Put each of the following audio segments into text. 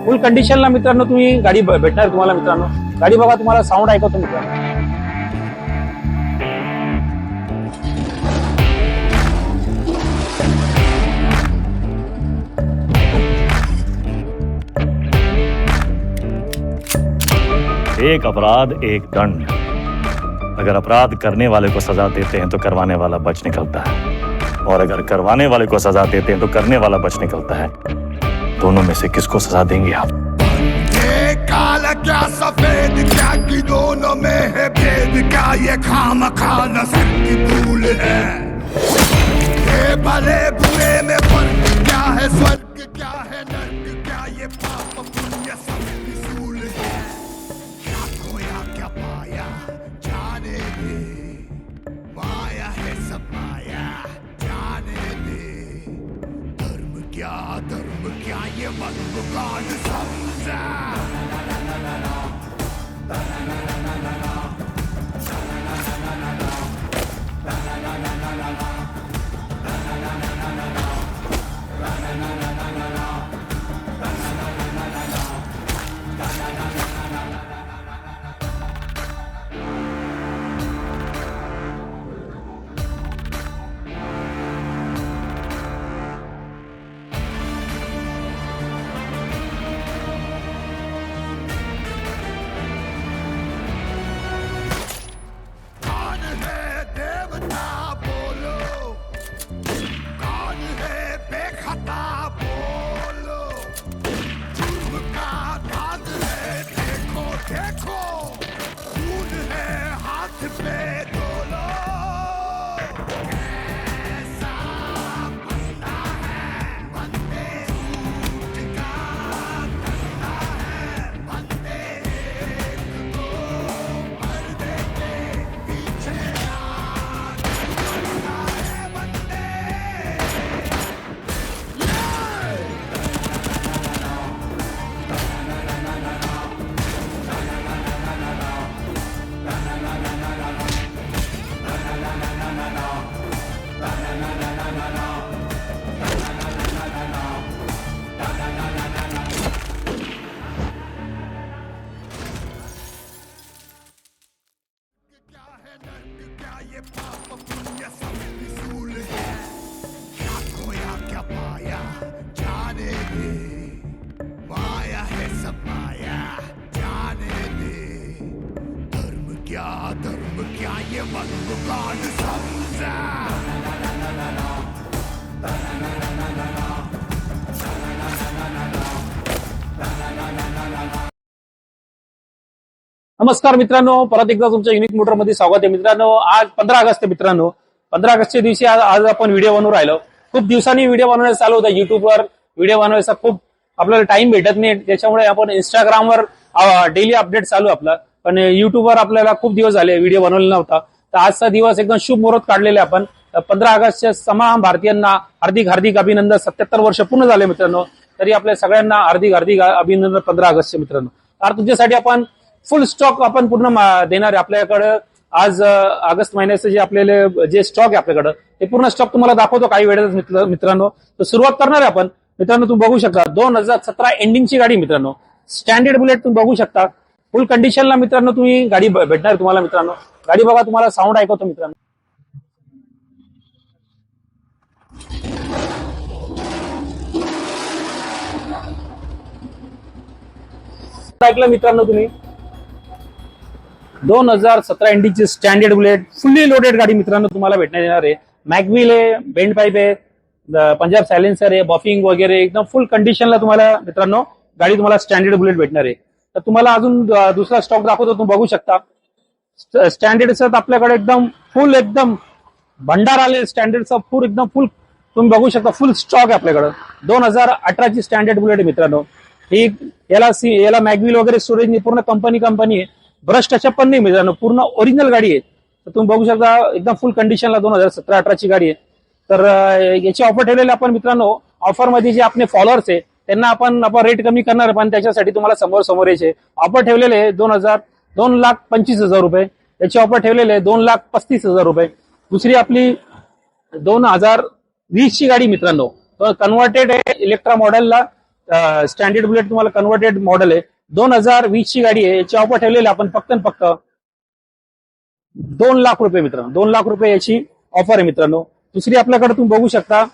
फुल कंडिशनला मित्रांनो तुम्ही गाडी भेटणार तुम्हाला मित्रांनो. गाडी बघा, तुम्हाला साऊंड ऐकवतो मित्रांनो. एक अपराध एक दंड. अगर अपराध करने वाले को सजा देते हैं तो करवाने वाला बच निकलता है, और अगर करवाने वाले को सजा देते हैं तो करने वाला बच निकलता है. दोनों में से किसको सजा देंगे आप? काला क्या सफेद क्या कि दोनों में है भेद क्या, ये खामखा नस्ल की भूल है. ये भले बुरे में फर्क क्या है, स्वर्ग क्या है नर्क क्या, ये पाप पुण्य सब फिजूल है. क्या खोया क्या पाया जाने दे, माया है सब माया जाने दे. धर्म क्या ये भगवान समझा. ये पाप पुण्य सब फिजूल है. क्या खोया क्या पाया जाने दे, माया है सब माया जाने दे. धर्म क्या ये भगवान समझा. नमस्कार मित्रांनो, परत एकदा तुमच्या युनिक मोटर मध्ये स्वागत आहे मित्रांनो. आज 15 ऑगस्ट आहे मित्रांनो. 15 ऑगस्टच्या दिवशी आज आपण व्हिडिओ बनवून राहिलो. खूप दिवसांनी व्हिडिओ बनवण्याचं चालू होता. युट्यूबवर व्हिडिओ बनवायचा खूप आपल्याला टाइम भेटत नाही, त्याच्यामुळे आपण इंस्टाग्रामवर डेली अपडेट चालू आपला. पण युट्यूबवर आपल्याला खूप दिवस झाले व्हिडिओ बनवलेला नव्हता. तर आजचा दिवस एकदम शुभ मुहूर्त काढलेला आपण. 15 ऑगस्टच्या तमाम भारतीयांना हार्दिक हार्दिक अभिनंदन. 77 वर्ष पूर्ण झाले मित्रांनो. तरी आपल्या सगळ्यांना हार्दिक हार्दिक अभिनंदन 15 ऑगस्टचे मित्रांनो. तर तुमच्यासाठी आपण फुल स्टॉक आपण पूर्ण देणार आहे आपल्याकडे. आज ऑगस्ट महिन्याचे जे आपल्याला जे स्टॉक आहे आपल्याकडे ते पूर्ण स्टॉक तुम्हाला दाखवतो काही वेळेत मित्रांनो. तर सुरुवात करणार आहे आपण मित्रांनो. तुम्ही बघू शकता 2017 एंडिंगची गाडी मित्रांनो. स्टँडर्ड बुलेट तुम्ही बघू शकता. फुल कंडिशनला मित्रांनो तुम्ही गाडी भेटणार तुम्हाला मित्रांनो. गाडी बघा, तुम्हाला साऊंड ऐकवतो मित्रांनो. ऐकलं मित्रांनो तुम्ही. 2017 एंडिंगची स्टँडर्ड बुलेट फुल्ली लोडेड गाडी मित्रांनो तुम्हाला भेटण्यात येणार आहे. मॅगव्हील आहे, बेंड पाईप आहे, पंजाब सायलेन्सर आहे, बफिंग वगैरे एकदम फुल कंडिशनला तुम्हाला मित्रांनो गाडी तुम्हाला स्टँडर्ड बुलेट भेटणार आहे. तर तुम्हाला अजून दुसरा स्टॉक दाखवतो, तुम्ही बघू शकता. स्टँडर्डचा आपल्याकडे एकदम फुल एकदम भंडार आले. स्टँडर्डचा फुल एकदम फुल तुम्ही बघू शकता. फुल स्टॉक आहे आपल्याकडे. 2018ची स्टँडर्ड बुलेट आहे मित्रांनो. ही याला मॅगव्हील वगैरे स्टोरेज पूर्ण कंपनी आहे. ब्रश टचअप पण नाही मित्रांनो, पूर्ण ओरिजिनल गाडी आहे. तर तुम्ही बघू शकता एकदम फुल कंडिशनला 2017-18ची गाडी आहे. तर याची ऑफर ठेवलेली आपण मित्रांनो. ऑफर मध्ये जे आपले फॉलोअर्स आहे त्यांना आपण रेट कमी करणार, पण त्याच्यासाठी तुम्हाला समोर यायचे. ऑफर ठेवलेले 2,25,000 रुपये. याची ऑफर ठेवलेले 2,35,000 रुपये. दुसरी आपली 2020ची गाडी मित्रांनो, कन्व्हर्टेड आहे इलेक्ट्रा मॉडेलला. स्टँडर्ड बुलेट तुम्हाला कन्व्हर्टेड मॉडेल आहे, 2020 ची गाडी आहे. याची ऑफर ठेवलेली आपण फक्त आणि फक्त 2 लाख रुपये मित्रांनो. 2 लाख रुपये याची ऑफर आहे मित्रांनो. दुसरी आपल्याकडे तुम्ही बघू शकता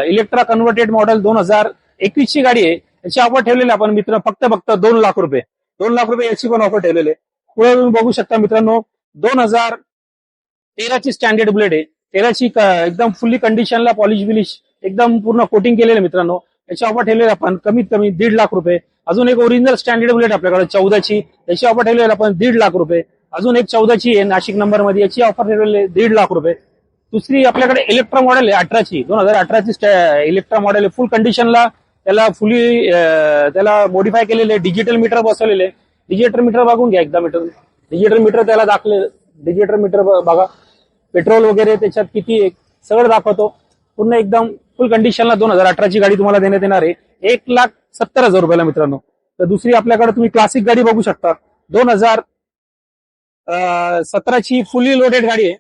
इलेक्ट्रा कन्व्हर्टेड मॉडेल 2021 ची गाडी आहे. याची ऑफर ठेवलेली आपण मित्र फक्त 2 लाख रुपये. 2 लाख रुपये याची पण ऑफर ठेवलेली आहे. पुढे तुम्ही बघू शकता मित्रांनो 2013 ची स्टँडर्ड बुलेट आहे. 13ची एकदम फुल्ली कंडिशनला पॉलिश बिलिश एकदम पूर्ण कोटिंग केलेलं मित्रांनो. याची ऑफर ठेवलेली आपण कमीत कमी 1.5 लाख रुपये. अजून एक ओरिजिनल स्टँडर्ड बुलेट आपल्याकडे 14ची, याची ऑफर ठेवलेली आपण 1.5 लाख रुपये. अजून एक 14ची आहे नाशिक नंबर मध्ये, याची ऑफर ठेवलेली 1.5 लाख रुपये. दुसरी आपल्याकडे इलेक्ट्रा मॉडेल आहे 18ची, 2018ची इलेक्ट्रा मॉडेल आहे. फुल कंडिशनला त्याला त्याला मॉडिफाय केलेले, डिजिटल मीटर बसवलेले. डिजिटल मीटर बघून घ्या एकदा. डिजिटल मीटर त्याला दाखले, डिजिटल मीटर बघा, पेट्रोल वगैरे त्याच्यात किती आहे सगळं दाखवतो. पूर्ण एकदम फुल कंडिशनला 2018ची गाडी तुम्हाला देण्यात येणार आहे 1,70,000 रुपयाला मित्रांनो. तर दुसरी आपल्याकडे तुम्ही क्लासिक गाडी बघू शकता 2017ची फुली लोडेड गाडी आहे.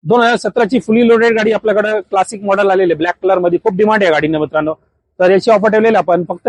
2017ची फुली लोडेड गाडी आपल्याकडे क्लासिक मॉडेल आलेले ब्लॅक कलर मध्ये. खूप डिमांड आहे गाडीने मित्रांनो. तर याची ऑफर ठेवलेली आपण फक्त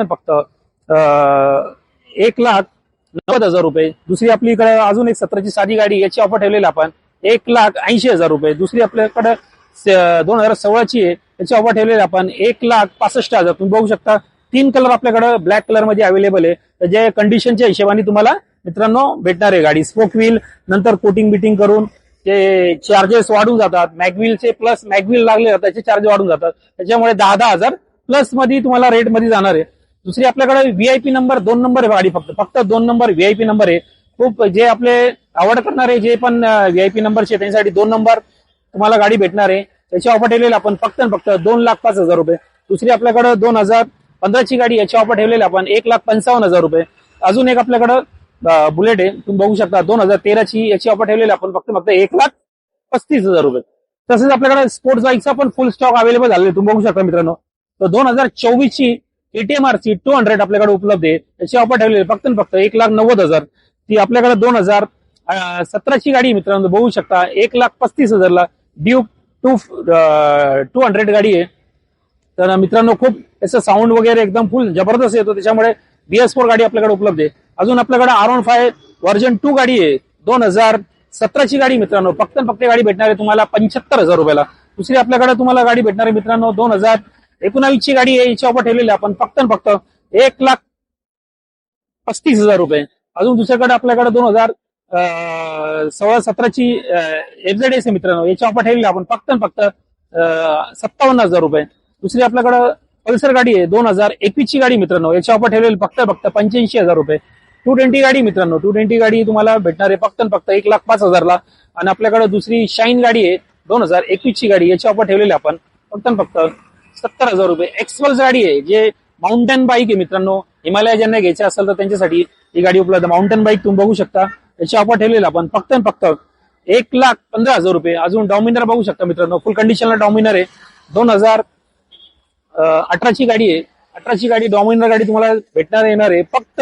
1,90,000 रुपये. दुसरी आपल्याकडे अजून एक 17ची साधी गाडी, याची ऑफर ठेवलेली आपण 1,80,000 रुपये. दुसरी आपल्याकडे 2016ची आहे, याची ऑफर ठेवलेली आपण 1,65,000. तुम्ही बघू शकता 3 कलर आपल्याकडे ब्लॅक कलर मध्ये अवेलेबल आहे. तर जे कंडिशनच्या हिशोबाने तुम्हाला मित्रांनो भेटणार आहे गाडी. स्पोक व्हील नंतर कोटिंग बिटिंग करून ते चार्जेस वाढून जातात. मॅगव्हीलचे प्लस मॅगव्हील लागले जातात, त्याचे चार्ज वाढून जातात. त्याच्यामुळे 10,000 प्लस मध्ये तुम्हाला रेट मध्ये जाणार आहे. दुसरी आपल्याकडे व्हीआयपी नंबर 2 नंबर आहे गाडी, फक्त 2 नंबर व्हीआयपी नंबर आहे. खूप जे आपले आवड करणारे जे पण व्हीआयपी नंबरचे त्यांच्यासाठी 2 नंबर तुम्हाला गाडी भेटणार आहे. त्याची ऑफर ठेवलेली आपण फक्त 2,05,000 रुपये. दुसरी आपल्याकडे 2015ची गाडी, याची ऑफर ठेवलेली आपण 1,55,000 रुपये. अजून एक आपल्याकडे बुलेट आहे, तुम्ही बघू शकता 2013ची, याची ऑफर ठेवलेली आपण फक्त 1,35,000 रुपये. तसेच आपल्याकडे स्पोर्ट्स बाईकचा पण फुल स्टॉक अवेलेबल झालेला तुम्ही बघू शकता मित्रांनो. तर 2024ची KTM RC 200 आपल्याकडे उपलब्ध आहे. त्याची ऑफर ठेवलेली फक्त 1,90,000. ती आपल्याकडे 2017ची गाडी मित्रांनो बघू शकता 1,35,000ला ड्यूक 200 गाडी आहे. तर मित्रांनो खूप त्याचं साऊंड वगैरे एकदम फुल जबरदस्त येतो, त्याच्यामुळे BS4 गाडी आपल्याकडे उपलब्ध आहे. अजून आपल्याकडे R15 वर्जन 2 गाडी आहे 2017ची गाडी मित्रांनो. फक्त गाडी भेटणार आहे तुम्हाला 75,000 रुपयाला. दुसरी आपल्याकडे तुम्हाला गाडी भेटणार आहे मित्रांनो 2019ची गाडी आहे, याची ऑफर ठेवलेली आपण फक्त 1,35,000 रुपये. अजून दुसरीकडे आपल्याकडे 2016-17ची FZS आहे मित्रांनो, याची ऑफर ठेवलेली आपण फक्त 57,000 रुपये. दुसरी आपल्याकडे पल्सर गाडी आहे 2021ची गाडी मित्रांनो, याची ऑफर ठेवलेली फक्त 85,000 रुपये. 220 गाडी मित्रांनो, 220 गाडी तुम्हाला भेटणार आहे फक्त 1,05,000ला. आणि आपल्याकडे दुसरी शाईन गाडी आहे 2021ची गाडी, याची ऑफर ठेवलेली आपण फक्त 70,000 रुपये. एक्सपल्स गाडी आहे, जे माउंटेन बाईक आहे मित्रांनो. हिमालय ज्यांना घ्यायचे असेल तर त्यांच्यासाठी ही गाडी उपलब्ध. माउंटेन बाईक तुम्ही बघू शकता, याची ऑफर ठेवलेली आपण फक्त 1,15,000 रुपये. अजून डॉमिनर बघू शकता मित्रांनो, फुल कंडिशनला डॉमिनर आहे 2018ची गाडी आहे. 18ची गाडी डॉमिनर गाडी तुम्हाला भेटणार येणार आहे फक्त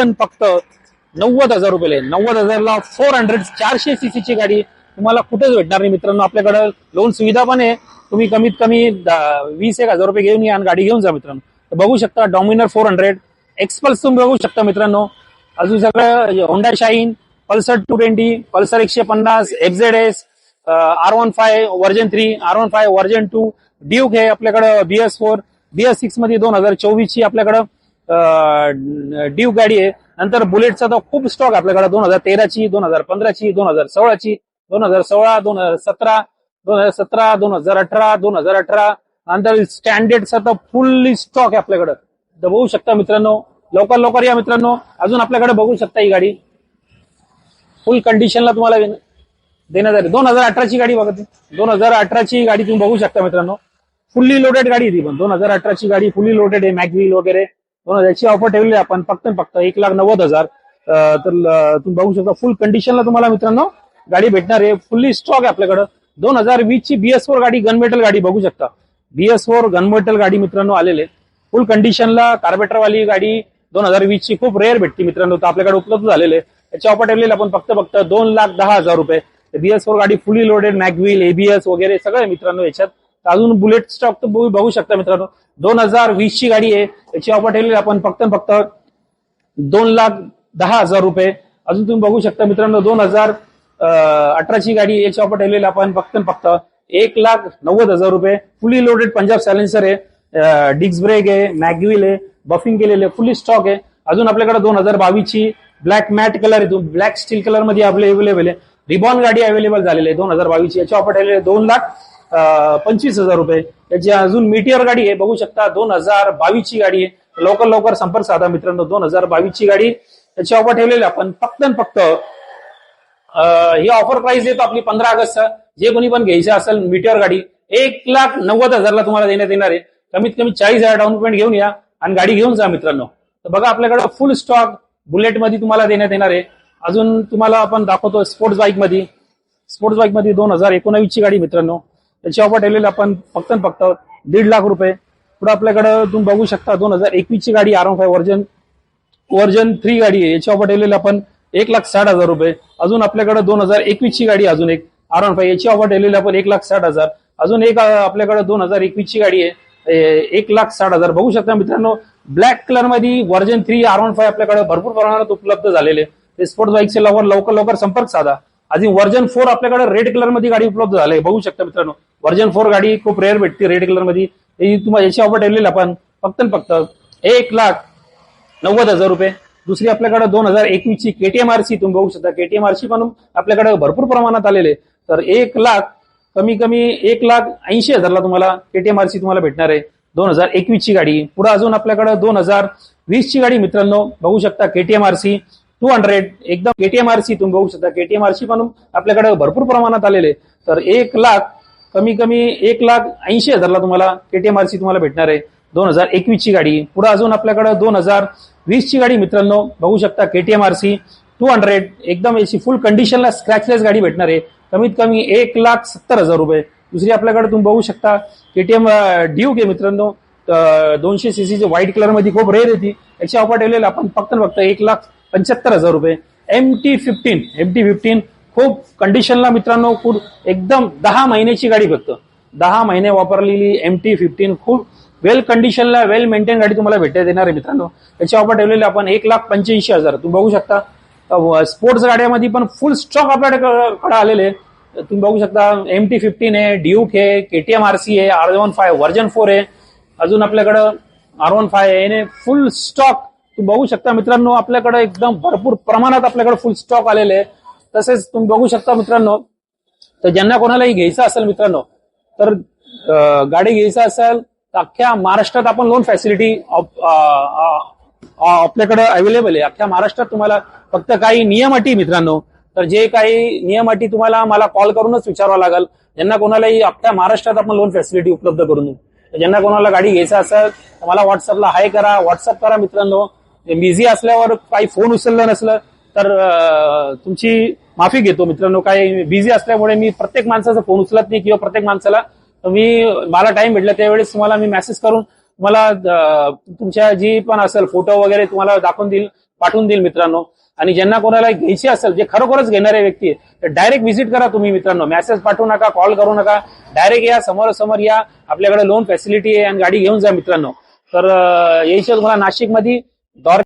90,000 रुपये. 90,000ला 400 सीसीची गाडी तुम्हाला कुठेच भेटणार नाही मित्रांनो. आपल्याकडे लोन सुविधा पण आहे, तुम्ही कमीत कमी 20,000 रुपये घेऊन या आणि गाडी घेऊन जा मित्रांनो. तर बघू शकता डॉमिनर 400, एक्सपल्स तुम्ही बघू शकता मित्रांनो. अजून सगळं Honda shine, Pulsar 220, Pulsar 150, FZS, R15 version 3, R15 version 2, Duke आहे आपल्याकडे BS4, BS6 मध्ये 2024ची आपल्याकडे ड्यूक गाडी आहे. नंतर बुलेटचा तर खूप स्टॉक आपल्याकडे 2013ची, 2015ची, 2016ची, 2016, 2017, 2017, 2018, 2018. नंतर स्टँडर्डचा तर फुल्ली स्टॉक आहे आपल्याकडे. तर बघू शकता मित्रांनो, लवकर या मित्रांनो. अजून आपल्याकडे बघू शकता ही गाडी फुल कंडिशनला तुम्हाला देण्यात आली. 2018ची गाडी बघा, 2018ची गाडी तुम्ही बघू शकता मित्रांनो. फुल्ली लोडेड गाडी ती पण 2018ची गाडी फुल्ली लोडेड आहे, मॅगव्हील वगैरे. याची ऑफर ठेवली आपण फक्त 1,90,000. तर तुम्ही बघू शकता फुल कंडिशनला तुम्हाला मित्रांनो गाडी भेटणार आहे. फुल्ली स्टॉक आहे आपल्याकडे. 2020ची BS4 गाडी गनमेटल गाडी बघू शकता. BS4 गनमेटल गाडी मित्रांनो आलेले फुल कंडिशनला कार्बेटरवाली गाडी 2020ची खूप रेअर भेटते मित्रांनो. तर आपल्याकडे उपलब्ध झालेले. याची ऑफर ठेवलेली आपण फक्त 2,10,000 रुपये. BS4 गाडी फुल्ली लोडेड, मॅगव्हील, ABS वगैरे सगळं मित्रांनो याच्यात. अजून बुलेट स्टॉक तर बघू शकता मित्रांनो. 2020 ची गाडी आहे. याची ऑफर ठेवलेली आपण फक्त 2,10,000 रुपये. अजून तुम्ही बघू शकता मित्रांनो 2018 ची गाडी, याची ऑफर ठेवलेली आपण फक्त 1,90,000 रुपये. फुली लोडेड पंजाब सायलेन्सर आहे, डिस्क ब्रेक आहे, मॅगव्हिल आहे, बफिंग केलेले, फुली स्टॉक आहे. अजून आपल्याकडे 2022 ची ब्लॅक मॅट कलर आहे, ब्लॅक स्टील कलर मध्ये आपले अवेलेबल आहे. रिबॉन गाडी अवेलेबल झालेली आहे 2022 ची. याची ऑफर ठेवलेली आहे 2,25,000 रुपये. याची अजून मीटियर गाडी आहे, बघू शकता 2022 ची गाडी आहे. लवकर संपर्क साधा मित्रांनो. 2022 ची गाडी, याची ऑफर ठेवलेली आपण फक्त ही ऑफर प्राइस देतो आपली 15 ऑगस्ट. जे कोणी पण घ्यायचं असेल मीटियर गाडी 1,90,000 ला तुम्हाला देण्यात येणार आहे. कमीत कमी 40,000 डाऊन पेमेंट घेऊन या आणि गाडी घेऊन जा मित्रांनो. तर बघा आपल्याकडे फुल स्टॉक बुलेट मध्ये तुम्हाला देण्यात येणार आहे. अजून तुम्हाला आपण दाखवतो स्पोर्ट्स बाईक मध्ये 2019 ची गाडी मित्रांनो. याची ऑफर ठेवलेली आपण फक्त 1,50,000 रुपये. पुढे आपल्याकडे तुम्ही बघू शकता 2021 ची गाडी R15 वर्जन 3 गाडी आहे. याची ऑफर ठेवलेली आपण 1,60,000 रुपये. अजून आपल्याकडे 2021 ची गाडी अजून एक R15, याची ऑफर ठेवलेली आपण 1,60,000. अजून एक आपल्याकडे 2021 ची गाडी आहे 1,60,000. बघू शकता मित्रांनो ब्लॅक कलर मध्ये वर्जन 3 R15 आपल्याकडे भरपूर प्रमाणात उपलब्ध झालेले. ते स्पोर्ट्स बाईकचे लवकर संपर्क साधा. अजून वर्जन 4 आपल्याकडे रेड कलर मध्ये गाडी उपलब्ध झाली. बघू शकता मित्रांनो वर्जन 4 गाडी खूप रेअर भेटते रेड कलर मध्ये. तुम्हाला याची ऑफर ठेवलेली आपण फक्त 1,90,000 रुपये. दुसरी आपल्याकडे 2021 ची KTM RC तुम्ही बघू शकता. KTM RC पण आपल्याकडे भरपूर प्रमाणात आलेले. तर 1,80,000 ला तुम्हाला KTM RC तुम्हाला भेटणार आहे 2021 ची गाडी. पुढे अजून आपल्याकडे 2020 ची गाडी मित्रांनो बघू शकता KTM RC 200 एकदम KTM RC तुम्ही बघू शकता. KTM RC पण आपल्याकडे भरपूर प्रमाणात आलेले. तर 1,80,000 ला तुम्हाला KTM RC तुम्हाला भेटणार आहे 2021 ची गाडी. पुढे अजून आपल्याकडे 2020 ची गाडी मित्रांनो बघू शकता KTM RC 200 एकदम याची फुल कंडिशनला स्क्रॅचलेस गाडी भेटणार आहे कमीत कमी 1,70,000 रुपये. दुसरी आपल्याकडे तुम्ही बघू शकता KTM ड्यूक आहे मित्रांनो 200 सीसी ची व्हाईट कलर मध्ये खूप रेअर येते. याची ऑफर ठेवलेली आपण फक्त 1,75,000 रुपये. MT-15 खूप कंडिशनला मित्रांनो खूप एकदम 10 महिन्याची गाडी फक्त 10 महिने वापरलेली MT-15 खूप वेल कंडिशनला वेल मेंटेन गाडी तुम्हाला भेटण्यात येणार आहे मित्रांनो. याची ऑफर ठेवलेली आपण 1,85,000. तुम्ही बघू शकता स्पोर्ट्स गाड्यामध्ये पण फुल स्टॉक आपल्याकडे आलेले. तुम्ही बघू शकता MT-15 आहे, ड्यूक आहे, KTM RC आहे, R15 वर्जन 4 आहे. अजून आपल्याकडे R15 आहे, फुल स्टॉक तुम्ही बघू शकता मित्रांनो. आपल्याकडे एकदम भरपूर प्रमाणात आपल्याकडे फुल स्टॉक आलेले आहे. तसेच तुम्ही बघू शकता मित्रांनो तर ज्यांना कोणालाही घ्यायचं असेल मित्रांनो तर गाडी घ्यायचं असेल तर अख्ख्या महाराष्ट्रात आपण लोन फॅसिलिटी आपल्याकडे अवेलेबल आहे. अख्ख्या महाराष्ट्रात तुम्हाला फक्त काही नियम अटी मित्रांनो. तर जे काही नियम अटी तुम्हाला मला कॉल करूनच विचारावं लागेल. ज्यांना कोणालाही अख्ख्या महाराष्ट्रात आपण लोन फॅसिलिटी उपलब्ध करून देऊ. ज्यांना कोणाला गाडी घ्यायचं असेल तर मला व्हॉट्सअपला हाय करा, व्हॉट्सअप करा मित्रांनो. बिझी असल्यावर काही फोन उचललं नसलं तर तुमची माफी घेतो मित्रांनो. काही बिझी असल्यामुळे मी प्रत्येक माणसाचा फोन उचलत नाही किंवा प्रत्येक माणसाला मला टाइम भेटला त्यावेळेस तुम्हाला मी मेसेज करून तुम्हाला तुमच्या जी पण असेल फोटो वगैरे तुम्हाला पाठवून देईल मित्रांनो. आणि ज्यांना कोणाला घ्यायची असेल जे खरोखरच घेणारे व्यक्ती आहे तर डायरेक्ट व्हिजिट करा तुम्ही मित्रांनो. मेसेज पाठवू नका, कॉल करू नका, डायरेक्ट या समोरासमोर या. आपल्याकडे लोन फॅसिलिटी आहे आणि गाडी घेऊन जा मित्रांनो. तर यायचं तुम्हाला नाशिकमध्ये